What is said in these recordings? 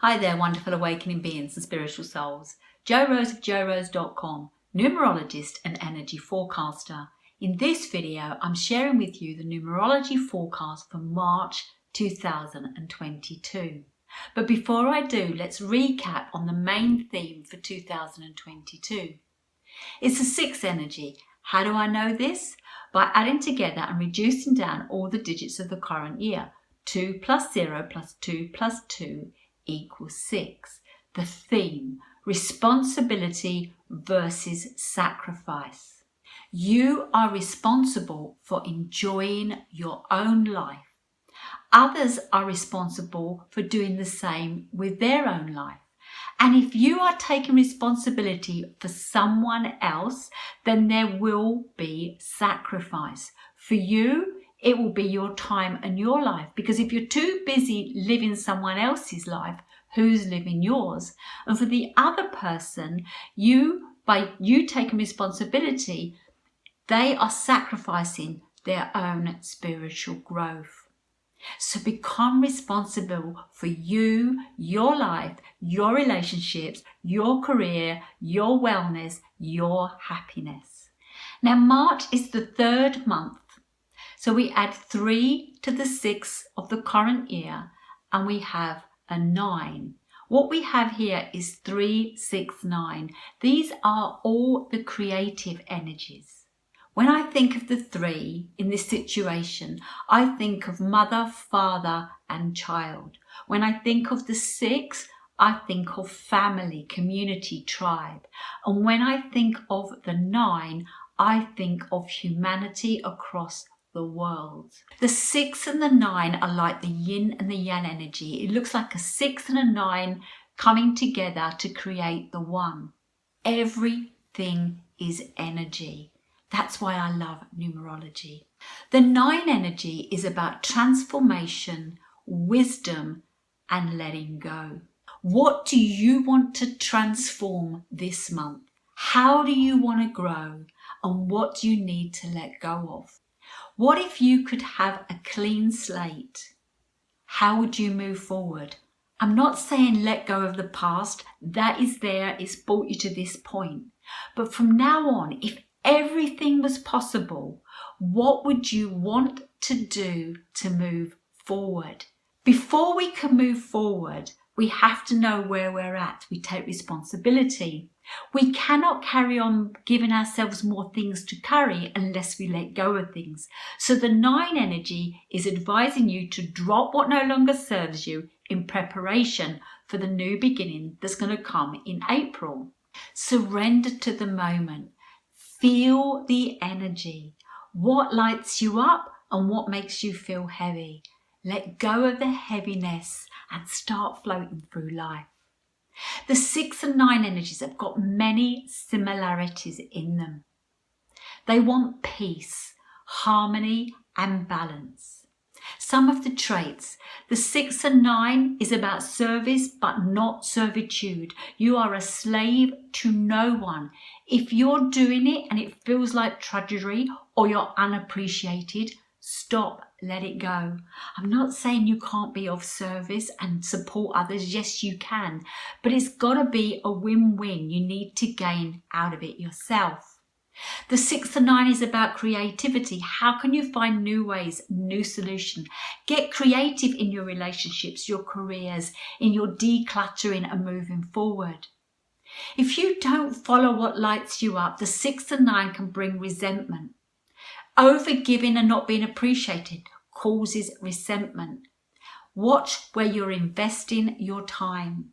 Hi there, wonderful awakening beings and spiritual souls. Jo Rose of JoRose.com, numerologist and energy forecaster. In this video, I'm sharing with you the numerology forecast for March 2022. But before I do, let's recap on the main theme for 2022. It's the 6 energy. How do I know this? By adding together and reducing down all the digits of the current year. 2 plus 0 plus 2 plus 2 equals 6. The theme, responsibility versus sacrifice. You are responsible for enjoying your own life. Others are responsible for doing the same with their own life. And if you are taking responsibility for someone else, then there will be sacrifice. For you, it will be your time and your life. Because if you're too busy living someone else's life, who's living yours? And for the other person, by you taking responsibility, they are sacrificing their own spiritual growth. So become responsible for you, your life, your relationships, your career, your wellness, your happiness. Now, March is the 3rd month. So we add 3 to the 6 of the current year and we have a 9. What we have here is 3, 6, 9. These are all the creative energies. When I think of the 3 in this situation, I think of mother, father and child. When I think of the 6, I think of family, community, tribe. And when I think of the 9, I think of humanity across the world. The 6 and the 9 are like the yin and the yang energy. It looks like a 6 and a 9 coming together to create the 1. Everything is energy. That's why I love numerology. The 9 energy is about transformation, wisdom, and letting go. What do you want to transform this month? How do you want to grow? And what do you need to let go of? What if you could have a clean slate? How would you move forward? I'm not saying let go of the past. That is there. It's brought you to this point. But from now on, if everything was possible, what would you want to do to move forward? Before we can move forward, we have to know where we're at. We take responsibility. We cannot carry on giving ourselves more things to carry unless we let go of things. So the 9 energy is advising you to drop what no longer serves you in preparation for the new beginning that's going to come in April. Surrender to the moment. Feel the energy. What lights you up and what makes you feel heavy? Let go of the heaviness and start floating through life. The 6 and 9 energies have got many similarities in them. They want peace, harmony and balance. Some of the traits. The 6 and 9 is about service but not servitude. You are a slave to no one. If you're doing it and it feels like drudgery or you're unappreciated, stop, let it go. I'm not saying you can't be of service and support others. Yes, you can. But it's got to be a win-win. You need to gain out of it yourself. The 6 and 9 is about creativity. How can you find new ways, new solutions? Get creative in your relationships, your careers, in your decluttering and moving forward. If you don't follow what lights you up, the 6 and 9 can bring resentment. Overgiving and not being appreciated causes resentment. Watch where you're investing your time.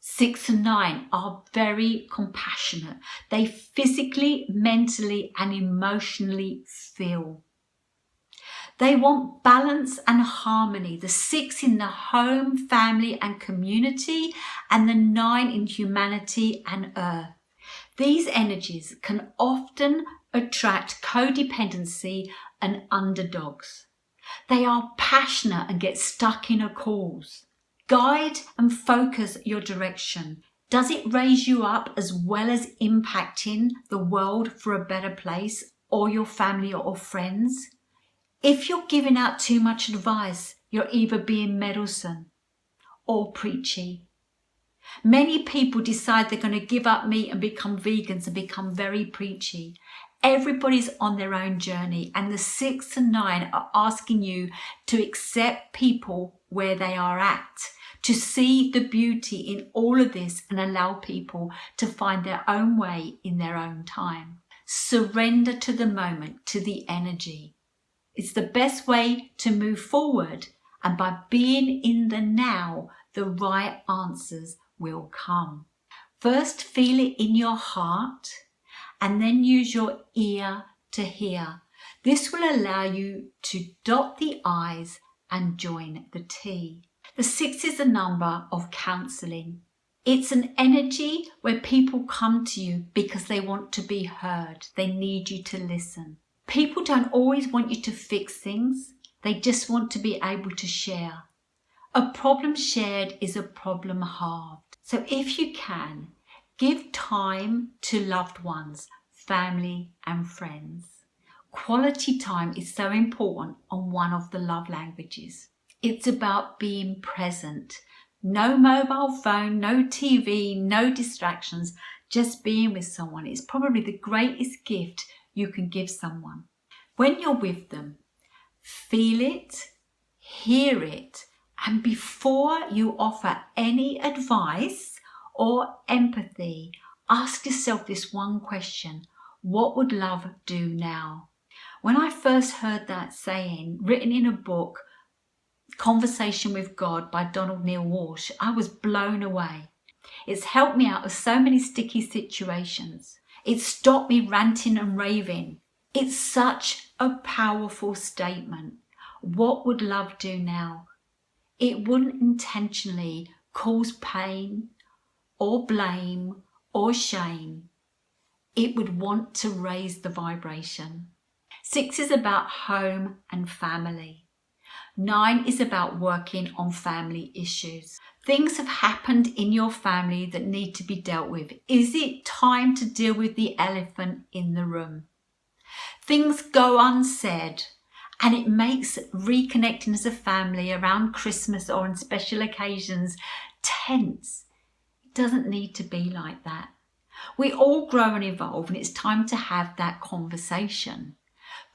6 and 9 are very compassionate. They physically, mentally and emotionally feel. They want balance and harmony. The 6 in the home, family and community, and the 9 in humanity and earth. These energies can often attract codependency and underdogs. They are passionate and get stuck in a cause. Guide and focus your direction. Does it raise you up as well as impacting the world for a better place or your family or friends? If you're giving out too much advice, you're either being meddlesome or preachy. Many people decide they're going to give up meat and become vegans and become very preachy. Everybody's on their own journey, and the 6 and 9 are asking you to accept people where they are at, to see the beauty in all of this and allow people to find their own way in their own time. Surrender to the moment, to the energy. It's the best way to move forward, and by being in the now, the right answers will come. First, feel it in your heart, and then use your ear to hear. This will allow you to dot the I's and join the T. The 6 is a number of counselling. It's an energy where people come to you because they want to be heard. They need you to listen. People don't always want you to fix things. They just want to be able to share. A problem shared is a problem halved. So if you can, give time to loved ones, family and friends. Quality time is so important on one of the love languages. It's about being present. No mobile phone, no TV, no distractions. Just being with someone is probably the greatest gift you can give someone. When you're with them, feel it, hear it, and before you offer any advice or empathy, ask yourself this one question: what would love do now? When I first heard that saying, written in a book, Conversation with God by Donald Neil Walsh, I was blown away. It's helped me out of so many sticky situations. It stopped me ranting and raving. It's such a powerful statement. What would love do now? It wouldn't intentionally cause pain or blame or shame. It would want to raise the vibration. 6 is about home and family. 9 is about working on family issues. Things have happened in your family that need to be dealt with. Is it time to deal with the elephant in the room? Things go unsaid, and it makes reconnecting as a family around Christmas or on special occasions tense. It doesn't need to be like that. We all grow and evolve, and it's time to have that conversation.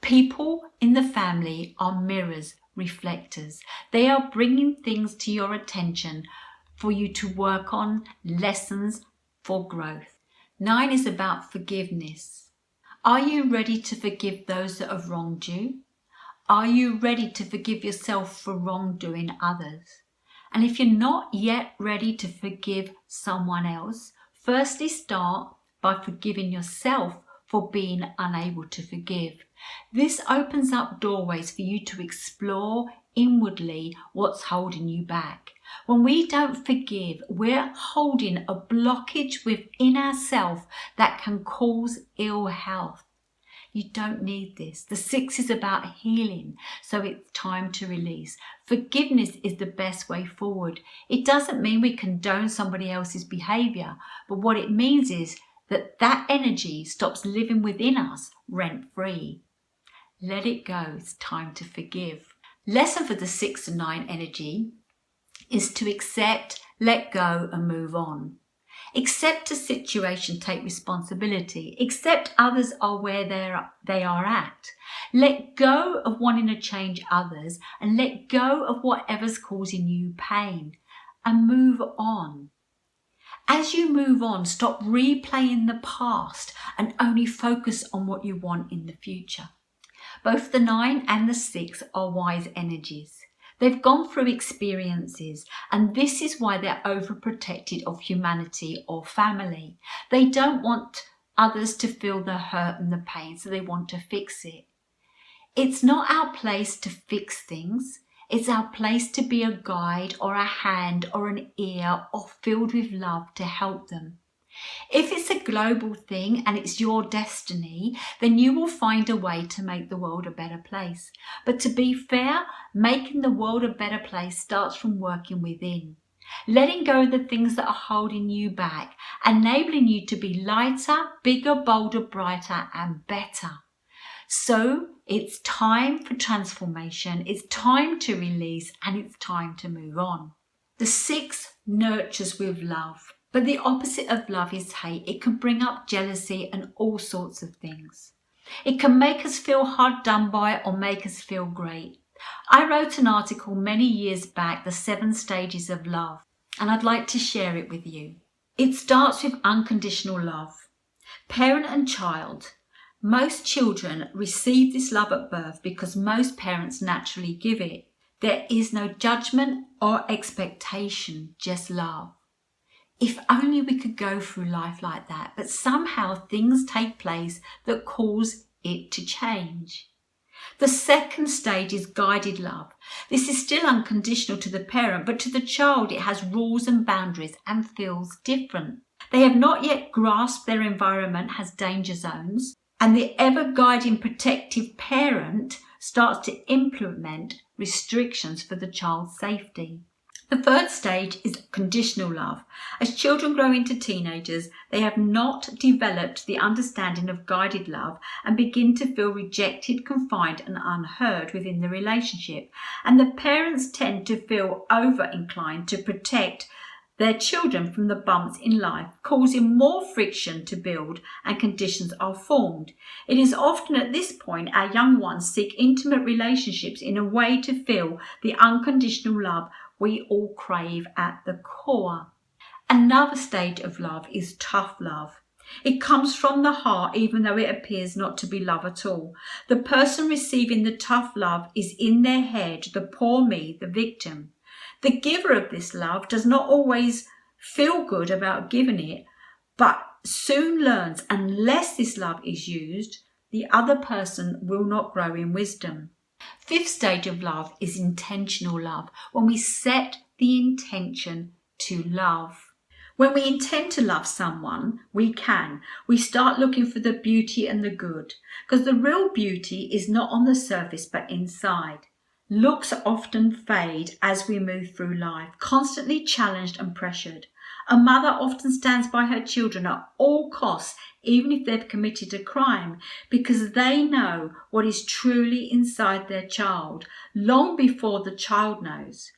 People in the family are mirrors, reflectors. They are bringing things to your attention for you to work on, lessons for growth. 9 is about forgiveness. Are you ready to forgive those that have wronged you? Are you ready to forgive yourself for wrongdoing others? And if you're not yet ready to forgive someone else, firstly start by forgiving yourself for being unable to forgive. This opens up doorways for you to explore inwardly what's holding you back. When we don't forgive, we're holding a blockage within ourselves that can cause ill health. You don't need this. The 6 is about healing, so it's time to release. Forgiveness is the best way forward. It doesn't mean we condone somebody else's behaviour, but what it means is that energy stops living within us rent-free. Let it go. It's time to forgive. Lesson for the 6 and 9 energy is to accept, let go and move on. Accept a situation, take responsibility. Accept others are where they are at. Let go of wanting to change others and let go of whatever's causing you pain and move on. As you move on, stop replaying the past and only focus on what you want in the future. Both the 9 and the 6 are wise energies. They've gone through experiences, and this is why they're overprotected of humanity or family. They don't want others to feel the hurt and the pain, so they want to fix it. It's not our place to fix things. It's our place to be a guide or a hand or an ear or filled with love to help them. If it's a global thing and it's your destiny, then you will find a way to make the world a better place. But to be fair, making the world a better place starts from working within. Letting go of the things that are holding you back, enabling you to be lighter, bigger, bolder, brighter and better. So it's time for transformation, it's time to release, and it's time to move on. The 6 nurtures with love, but the opposite of love is hate. It can bring up jealousy and all sorts of things. It can make us feel hard done by or make us feel great. I wrote an article many years back, The 7 Stages of Love, and I'd like to share it with you. It starts with unconditional love. Parent and child. Most children receive this love at birth because most parents naturally give it. There is no judgment or expectation, just love. If only we could go through life like that, but somehow things take place that cause it to change. The second stage is guided love. This is still unconditional to the parent, but to the child it has rules and boundaries and feels different. They have not yet grasped their environment has danger zones, and the ever-guiding protective parent starts to implement restrictions for the child's safety. The third stage is conditional love. As children grow into teenagers, they have not developed the understanding of guided love and begin to feel rejected, confined and unheard within the relationship. And the parents tend to feel over-inclined to protect their children from the bumps in life, causing more friction to build and conditions are formed. It is often at this point our young ones seek intimate relationships in a way to feel the unconditional love we all crave at the core. Another stage of love is tough love. It comes from the heart even though it appears not to be love at all. The person receiving the tough love is in their head the poor me, the victim. The giver of this love does not always feel good about giving it, but soon learns unless this love is used, the other person will not grow in wisdom. Fifth stage of love is intentional love, when we set the intention to love. When we intend to love someone, we start looking for the beauty and the good, because the real beauty is not on the surface but inside. Looks often fade as we move through life, constantly challenged and pressured. A mother often stands by her children at all costs, even if they've committed a crime, because they know what is truly inside their child, long before the child knows.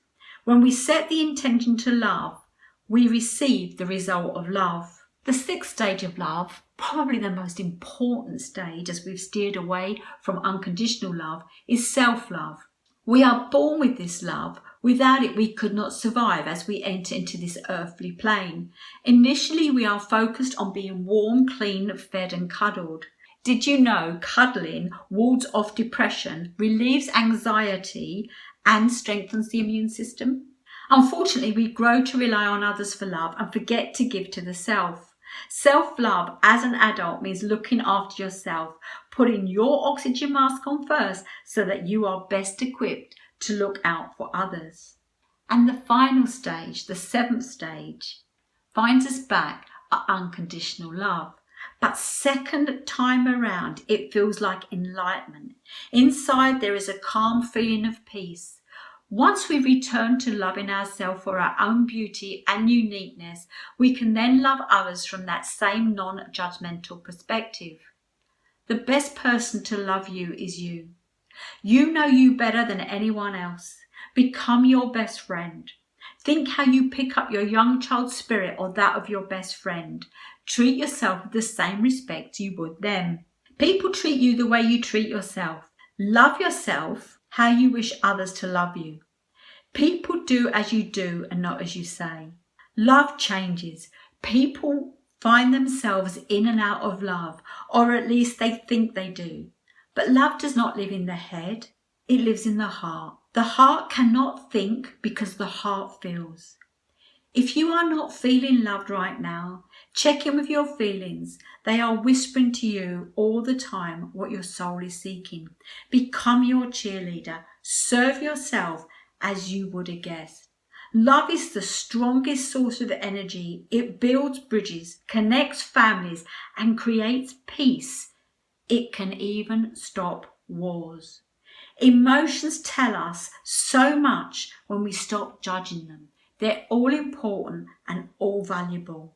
When we set the intention to love, we receive the result of love. The 6th stage of love, probably the most important stage as we've steered away from unconditional love, is self-love. We are born with this love. Without it, we could not survive as we enter into this earthly plane. Initially, we are focused on being warm, clean, fed and cuddled. Did you know cuddling wards off depression, relieves anxiety and strengthens the immune system? Unfortunately, we grow to rely on others for love and forget to give to the self. Self-love as an adult means looking after yourself, putting your oxygen mask on first so that you are best equipped to look out for others. And the final stage, the 7th stage, finds us back at unconditional love. But second time around, it feels like enlightenment. Inside there is a calm feeling of peace. Once we return to loving ourselves for our own beauty and uniqueness, we can then love others from that same non-judgmental perspective. The best person to love you is you. You know you better than anyone else. Become your best friend. Think how you pick up your young child's spirit or that of your best friend. Treat yourself with the same respect you would them. People treat you the way you treat yourself. Love yourself how you wish others to love you. People do as you do and not as you say. Love changes. People find themselves in and out of love, or at least they think they do. But love does not live in the head, it lives in the heart. The heart cannot think because the heart feels. If you are not feeling loved right now, check in with your feelings. They are whispering to you all the time what your soul is seeking. Become your cheerleader. Serve yourself as you would a guest. Love is the strongest source of energy. It builds bridges, connects families, and creates peace. It can even stop wars. Emotions tell us so much when we stop judging them. They're all important and all valuable.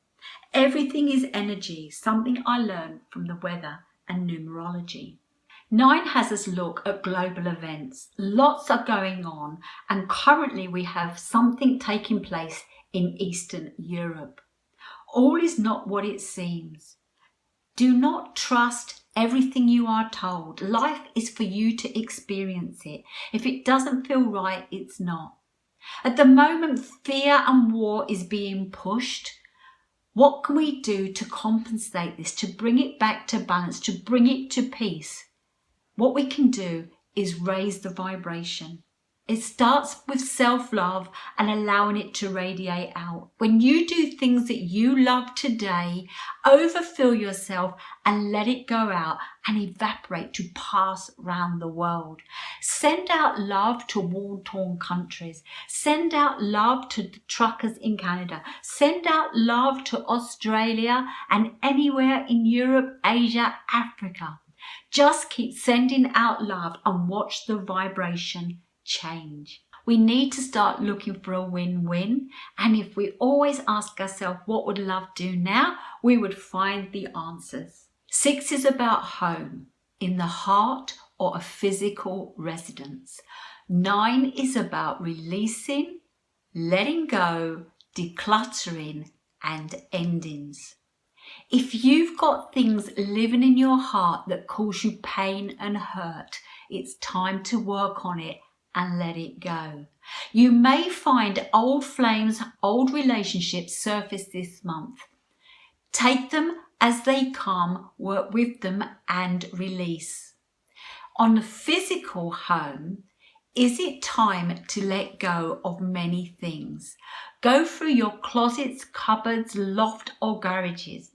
Everything is energy, something I learned from the weather and numerology. 9 has us look at global events. Lots are going on, and currently we have something taking place in Eastern Europe. All is not what it seems. Do not trust everything you are told. Life is for you to experience it. If it doesn't feel right, it's not. At the moment, fear and war is being pushed. What can we do to compensate this, to bring it back to balance, to bring it to peace? What we can do is raise the vibration. It starts with self-love and allowing it to radiate out. When you do things that you love today, overfill yourself and let it go out and evaporate to pass around the world. Send out love to war-torn countries. Send out love to the truckers in Canada. Send out love to Australia and anywhere in Europe, Asia, Africa. Just keep sending out love and watch the vibration change. We need to start looking for a win-win, and if we always ask ourselves what would love do now, we would find the answers. 6 is about home, in the heart or a physical residence. 9 is about releasing, letting go, decluttering and endings. If you've got things living in your heart that cause you pain and hurt, it's time to work on it and let it go. You may find old flames, old relationships surface this month. Take them as they come, work with them and release. On the physical home, is it time to let go of many things? Go through your closets, cupboards, loft or garages.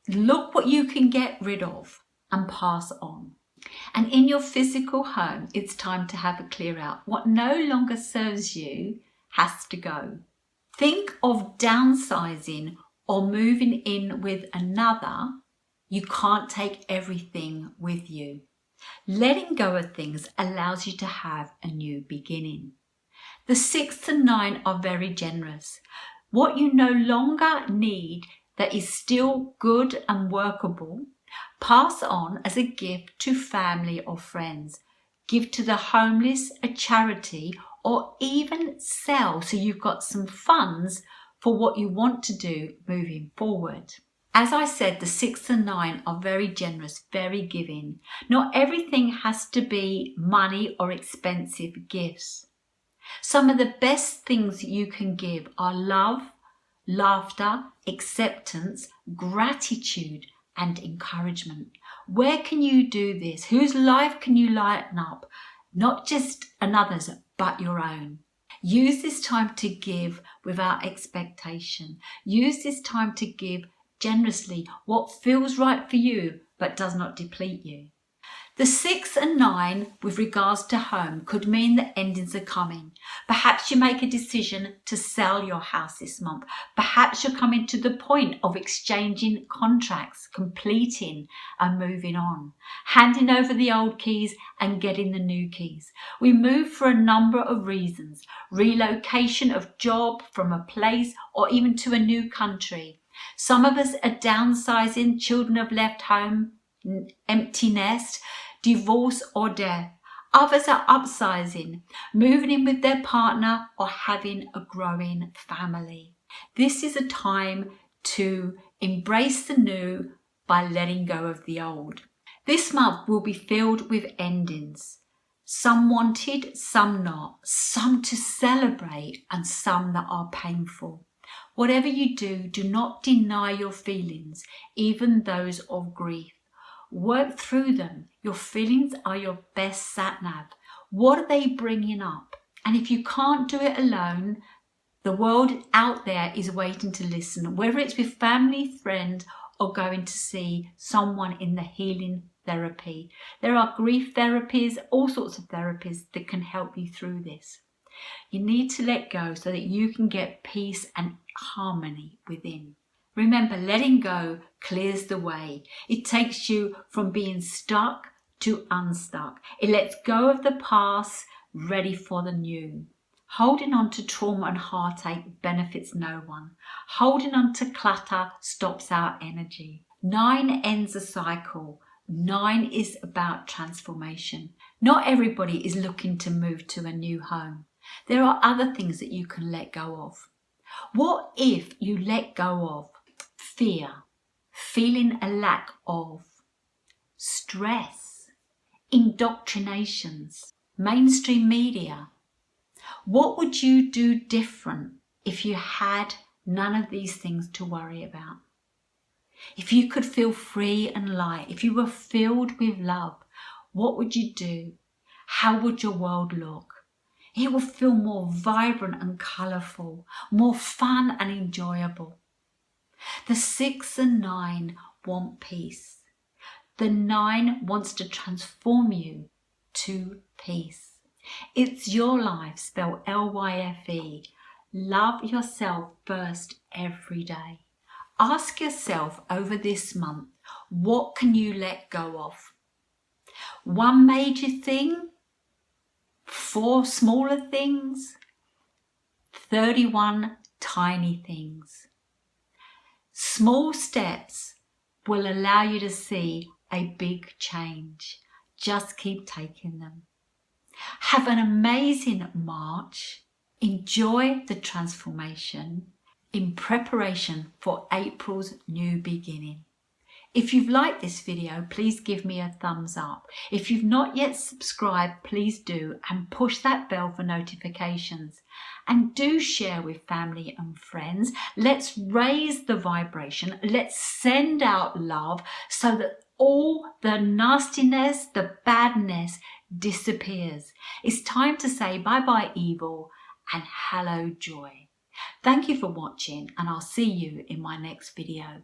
Look what you can get rid of and pass on. And in your physical home, it's time to have a clear out. What no longer serves you has to go. Think of downsizing or moving in with another. You can't take everything with you. Letting go of things allows you to have a new beginning. The 6 and 9 are very generous. What you no longer need that is still good and workable, pass on as a gift to family or friends. Give to the homeless, a charity, or even sell so you've got some funds for what you want to do moving forward. As I said, the 6 and 9 are very generous, very giving. Not everything has to be money or expensive gifts. Some of the best things you can give are love, laughter, acceptance, gratitude, and encouragement. Where can you do this? Whose life can you lighten up? Not just another's, but your own. Use this time to give without expectation. Use this time to give generously what feels right for you, but does not deplete you. The 6 and 9 with regards to home could mean that endings are coming. Perhaps you make a decision to sell your house this month. Perhaps you're coming to the point of exchanging contracts, completing and moving on, handing over the old keys and getting the new keys. We move for a number of reasons: relocation of job from a place or even to a new country. Some of us are downsizing, children have left home, empty nest, divorce or death. Others are upsizing, moving in with their partner or having a growing family. This is a time to embrace the new by letting go of the old. This month will be filled with endings. Some wanted, some not. Some to celebrate and some that are painful. Whatever you do, do not deny your feelings, even those of grief. Work through them. Your feelings are your best sat-nav. What are they bringing up? And if you can't do it alone, the world out there is waiting to listen, whether it's with family, friend, or going to see someone in the healing therapy. There are grief therapies, all sorts of therapies that can help you through this. You need to let go so that you can get peace and harmony within. Remember, letting go clears the way. It takes you from being stuck to unstuck. It lets go of the past, ready for the new. Holding on to trauma and heartache benefits no one. Holding on to clutter stops our energy. 9 ends a cycle. 9 is about transformation. Not everybody is looking to move to a new home. There are other things that you can let go of. What if you let go of fear, feeling a lack of, stress, indoctrinations, mainstream media? What would you do different if you had none of these things to worry about? If you could feel free and light, if you were filled with love, what would you do? How would your world look? It would feel more vibrant and colourful, more fun and enjoyable. The 6 and 9 want peace. The 9 wants to transform you to peace. It's your life, spelled L-Y-F-E. Love yourself first every day. Ask yourself over this month, what can you let go of? One major thing? 4 smaller things? 31 tiny things. Small steps will allow you to see a big change. Just keep taking them. Have an amazing March. Enjoy the transformation in preparation for April's new beginning. If you've liked this video, please give me a thumbs up. If you've not yet subscribed, please do, and push that bell for notifications. And do share with family and friends. Let's raise the vibration. Let's send out love so that all the nastiness, the badness disappears. It's time to say bye-bye evil and hello joy. Thank you for watching, and I'll see you in my next video.